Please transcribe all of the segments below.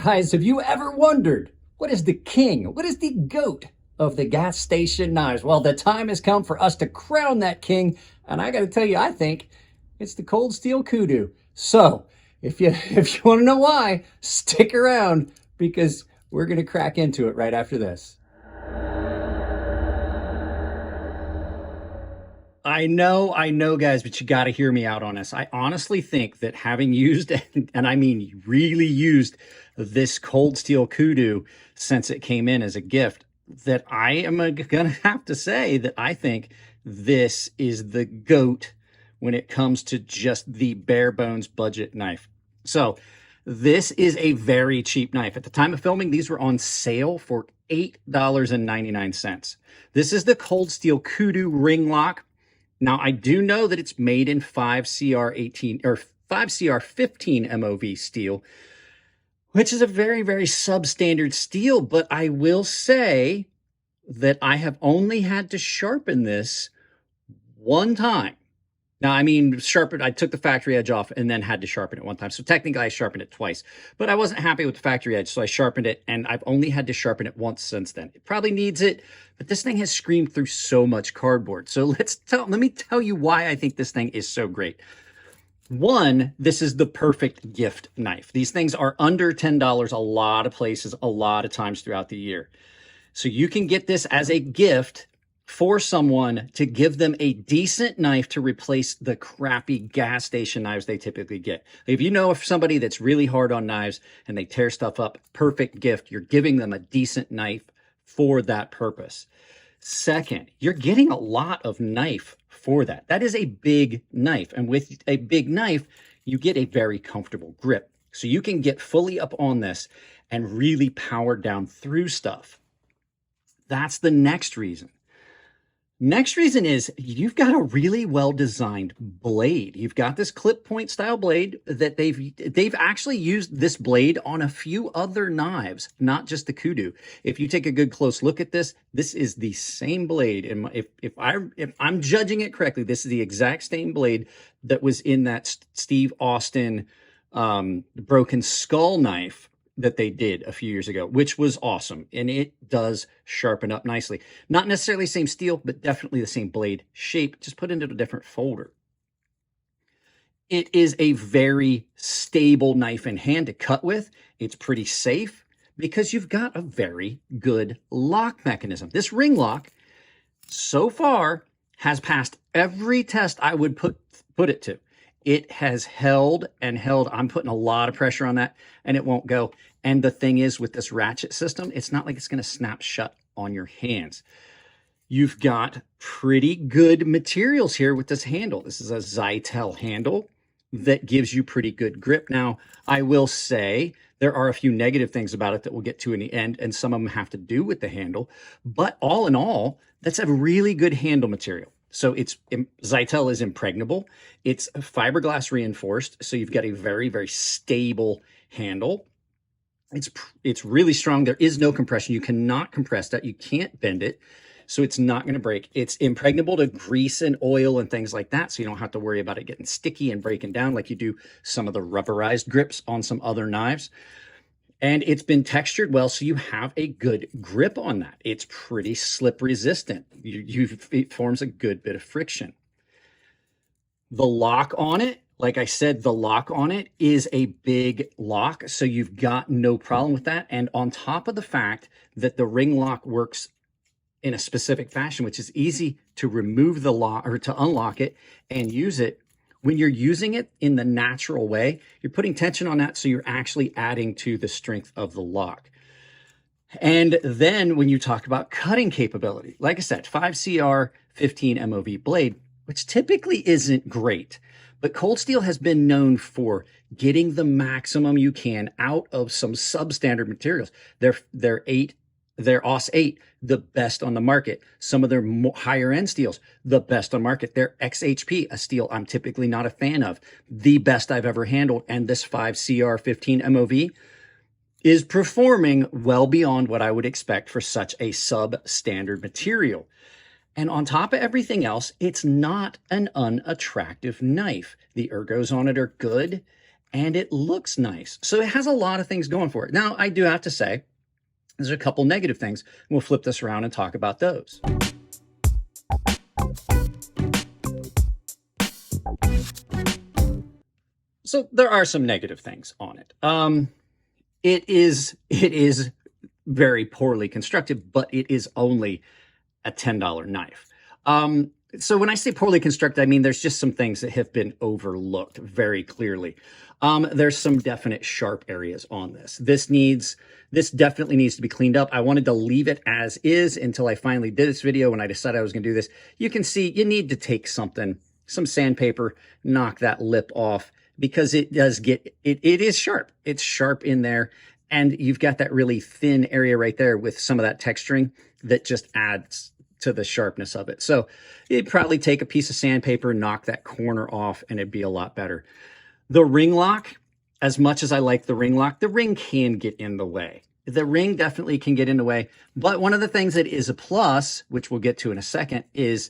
Guys, have you ever wondered what is the king, what is the goat of the gas station knives? Well, the time has come for us to crown that king, and I got to tell you, I think it's the cold steel Kudu. So, if you want to know why, stick around because we're going to crack into it right after this. I know, guys, but you got to hear me out on this. I honestly think that having used, and I mean really used, this cold steel Kudu since it came in as a gift, that I am going to have to say that I think this is the GOAT when it comes to just the bare bones budget knife. So this is a very cheap knife. At the time of filming, these were on sale for $8.99. This is the cold steel Kudu ring lock. Now, I do know that it's made in 5CR18 or 5CR15 MOV steel, which is a very, very substandard steel, but I will say that I have only had to sharpen this one time. Now, I mean, I took the factory edge off and then had to sharpen it one time. So technically I sharpened it twice, but I wasn't happy with the factory edge. So I sharpened it and I've only had to sharpen it once since then. It probably needs it, but this thing has screamed through so much cardboard. So let me tell you why I think this thing is so great. One, this is the perfect gift knife. These things are under $10 a lot of places, a lot of times throughout the year. So you can get this as a gift for someone to give them a decent knife to replace the crappy gas station knives they typically get. If you know of somebody that's really hard on knives and they tear stuff up, perfect gift. You're giving them a decent knife for that purpose. Second, you're getting a lot of knife for that. That is a big knife. And with a big knife, you get a very comfortable grip. So you can get fully up on this and really power down through stuff. That's the next reason. Next reason is you've got a really well-designed blade. You've got this clip point style blade that they've actually used this blade on a few other knives, not just the Kudu. If you take a good close look at this, this is the same blade. And if I'm judging it correctly, this is the exact same blade that was in that Steve Austin broken skull knife that they did a few years ago, which was awesome. And it does sharpen up nicely. Not necessarily same steel, but definitely the same blade shape, just put into a different folder. It is a very stable knife in hand to cut with. It's pretty safe because you've got a very good lock mechanism. This ring lock so far has passed every test I would put it to. It has held and held. I'm putting a lot of pressure on that and it won't go. And the thing is with this ratchet system, it's not like it's going to snap shut on your hands. You've got pretty good materials here with this handle. This is a Zytel handle that gives you pretty good grip. Now, I will say there are a few negative things about it that we'll get to in the end, and some of them have to do with the handle. But all in all, that's a really good handle material. So Zytel is impregnable. It's fiberglass reinforced. So you've got a very, very stable handle. It's really strong. There is no compression. You cannot compress that. You can't bend it. So it's not going to break. It's impregnable to grease and oil and things like that. So you don't have to worry about it getting sticky and breaking down like you do some of the rubberized grips on some other knives. And it's been textured well, so you have a good grip on that. It's pretty slip resistant. It forms a good bit of friction. The lock on it, like I said, the lock on it is a big lock, so you've got no problem with that. And on top of the fact that the ring lock works in a specific fashion, which is easy to remove the lock or to unlock it and use it, when you're using it in the natural way, you're putting tension on that, so you're actually adding to the strength of the lock. And then when you talk about cutting capability, like I said, 5CR15 MOV blade, which typically isn't great, but cold steel has been known for getting the maximum you can out of some substandard materials. Their OS 8, the best on the market. Some of their higher end steels, the best on market. Their XHP, a steel I'm typically not a fan of, the best I've ever handled. And this 5CR15 MOV is performing well beyond what I would expect for such a substandard material. And on top of everything else, it's not an unattractive knife. The ergos on it are good. and it looks nice. So it has a lot of things going for it. Now, I do have to say, there's a couple negative things. We'll flip this around and talk about those. So there are some negative things on it. It is very poorly constructed, but it is only a $10 knife. So when I say poorly constructed, I mean there's just some things that have been overlooked very clearly. There's some definite sharp areas on this. This definitely needs to be cleaned up. I wanted to leave it as is until I finally did this video. When I decided I was going to do this, you can see you need to take some sandpaper, knock that lip off, because it does get, it is sharp. It's sharp in there. And you've got that really thin area right there with some of that texturing that just adds to the sharpness of it. So you'd probably take a piece of sandpaper, knock that corner off, and it'd be a lot better. The ring lock, as much as I like the ring lock, the ring can get in the way. The ring definitely can get in the way. But one of the things that is a plus, which we'll get to in a second, is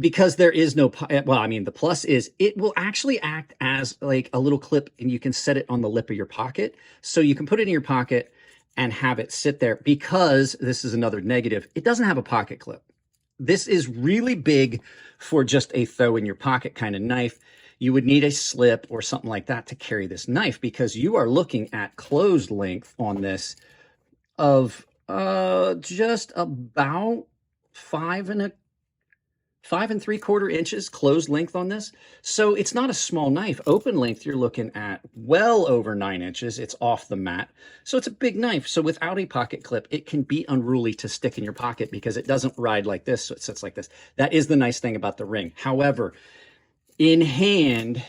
because there is no, well, I mean, the plus is it will actually act as like a little clip, and you can set it on the lip of your pocket. So you can put it in your pocket and have it sit there, because this is another negative. It doesn't have a pocket clip. This is really big for just a throw in your pocket kind of knife. You would need a slip or something like that to carry this knife, because you are looking at closed length on this of just about 5 3/4 inches closed length on this. So it's not a small knife. Open length, you're looking at well over 9 inches. It's off the mat. So it's a big knife. So without a pocket clip, it can be unruly to stick in your pocket because it doesn't ride like this. So it sits like this. That is the nice thing about the ring. However, in hand,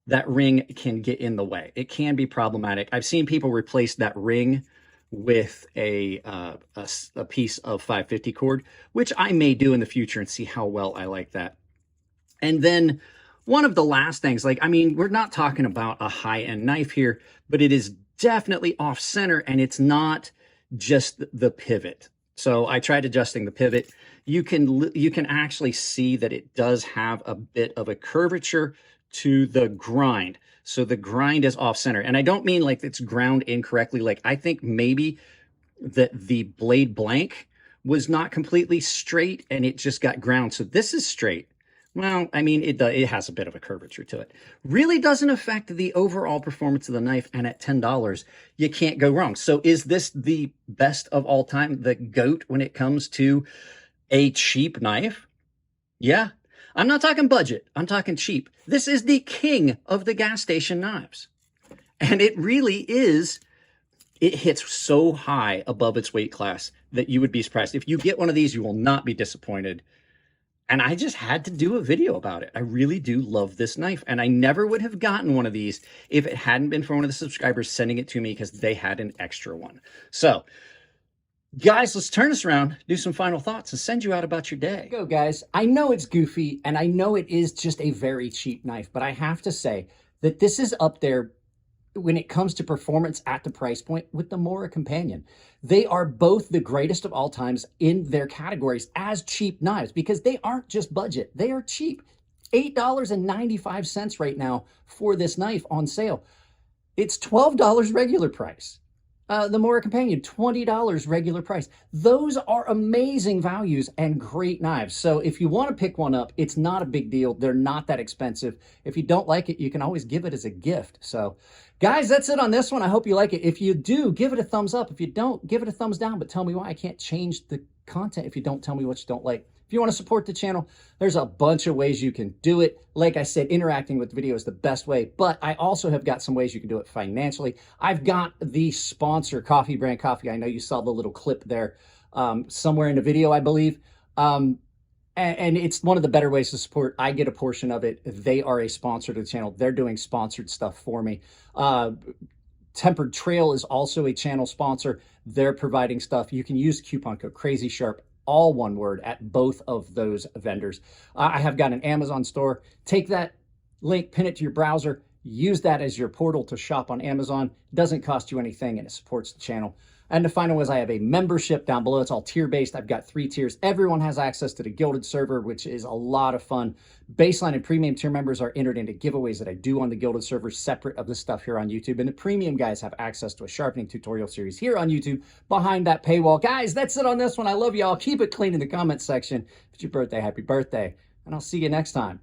that ring can get in the way. It can be problematic. I've seen people replace that ring with a piece of 550 cord, which I may do in the future and see how well I like that. And then one of the last things, like, I mean, we're not talking about a high-end knife here, but it is definitely off center, and it's not just the pivot. So I tried adjusting the pivot. You can actually see that it does have a bit of a curvature to the grind. So the grind is off center. And I don't mean like it's ground incorrectly. Like, I think maybe that the blade blank was not completely straight and it just got ground. So this is straight. Well, I mean, it has a bit of a curvature to it. Really doesn't affect the overall performance of the knife. And at $10, you can't go wrong. So is this the best of all time, the GOAT when it comes to a cheap knife? Yeah. I'm not talking budget. I'm talking cheap. This is the king of the gas station knives. And it really is, it hits so high above its weight class that you would be surprised. If you get one of these, you will not be disappointed. And I just had to do a video about it. I really do love this knife. And I never would have gotten one of these if it hadn't been for one of the subscribers sending it to me because they had an extra one. So, guys, let's turn this around, do some final thoughts, and send you out about your day. Go, guys. I know it's goofy, and I know it is just a very cheap knife, but I have to say that this is up there when it comes to performance at the price point with the Mora Companion. They are both the greatest of all times in their categories as cheap knives, because they aren't just budget. They are cheap. $8.95 right now for this knife on sale. It's $12 regular price. The Mora Companion, $20 regular price. Those are amazing values and great knives. So if you want to pick one up, it's not a big deal. They're not that expensive. If you don't like it, you can always give it as a gift. So guys, that's it on this one. I hope you like it. If you do, give it a thumbs up. If you don't, give it a thumbs down, but tell me why. I can't change the content if you don't tell me what you don't like. If you want to support the channel, there's a bunch of ways you can do it. Like I said, interacting with the video is the best way, but I also have got some ways you can do it financially. I've got the sponsor, Coffee Brand Coffee. I know you saw the little clip there somewhere in the video, I believe. And it's one of the better ways to support. I get a portion of it. They are a sponsor to the channel. They're doing sponsored stuff for me. Tempered Trail is also a channel sponsor. They're providing stuff. You can use coupon code Crazy Sharp, all one word, at both of those vendors. I have got an Amazon store. Take that link, pin it to your browser, use that as your portal to shop on Amazon. It doesn't cost you anything and it supports the channel. And the final is I have a membership down below. It's all tier-based. I've got 3 tiers. Everyone has access to the Gilded server, which is a lot of fun. Baseline and premium tier members are entered into giveaways that I do on the Gilded server, separate of the stuff here on YouTube. And the premium guys have access to a sharpening tutorial series here on YouTube behind that paywall. Guys, that's it on this one. I love y'all. Keep it clean in the comments section. If it's your birthday, happy birthday. And I'll see you next time.